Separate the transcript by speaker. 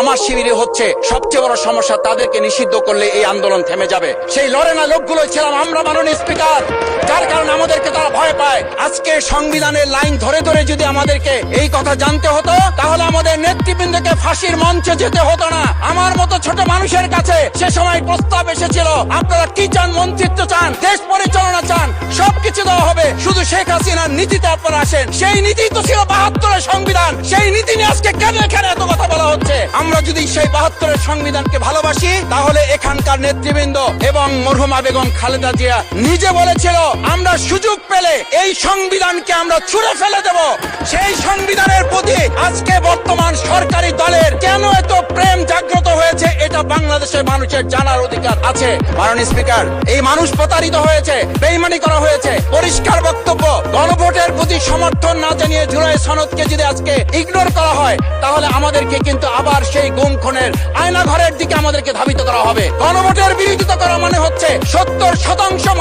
Speaker 1: সমাজ শিবিরই হচ্ছে সবচেয়ে বড় সমস্যা। তাদেরকে নিষিদ্ধ করলে এই আন্দোলন থেমে যাবে। সেই লড়ে না লোকগুলো ছিলাম আমরা, মাননীয় স্পিকার, যার কারণে আমাদেরকে তারা ভয় পায়। আজকে সংবিধানের লাইন ধরে ধরে যদি আমাদেরকে এই কথা জানতে হতো, তাহলে আমাদের নেতৃবৃন্দকে ফাঁসির মঞ্চে যেতে হতো না। আমার মতো ছোট মানুষের কাছে সে সময় প্রস্তাব এসেছিল, আপনারা কি চান? মন্ত্রিত্ব চান, দেশ পরিচালনা চান, সবকিছু দেওয়া হবে, শুধু শেখ হাসিনার নীতিতে আপনারা আসেন। সেই নীতি তো ছিল ৭২-এর সংবিধান। সেই নীতি নিয়ে আজকে কেন এখানে এত কথা বলা হচ্ছে? আমরা যদি সেই ৭২-এর সংবিধানকে ভালোবাসি, তাহলে এখানকার নেতৃবৃন্দ এবং মরহুমা বেগম খালেদা জিয়া নিজে বলেছিল, আমরা সুযোগ পেলে এই সংবিধানকে আমরা ছুঁড়ে ফেলে দেব। সেই সংবিধানের প্রতি আজকে বর্তমান সরকারি দলের কেন এত প্রেম জাগ্রত হয়েছে, এটা বাংলাদেশের মানুষের জানার অধিকার আছে। মাননীয় স্পিকার, এই মানুষ প্রতারিত হয়েছে, বেইমানি করা হয়েছে। পরিষ্কার বক্তব্য, গণভোটের প্রতি সমর্থন না জানিয়ে জুলাই সনদকে যদি আজকে ইগনোর করা হয়, তাহলে আমাদেরকে কিন্তু আবার সেই গুম খুনের আয়নাঘরের দিকে আমাদেরকে ধাবিত করা হবে। গণভোটের বিরোধিতা করা মানে হচ্ছে ৭০%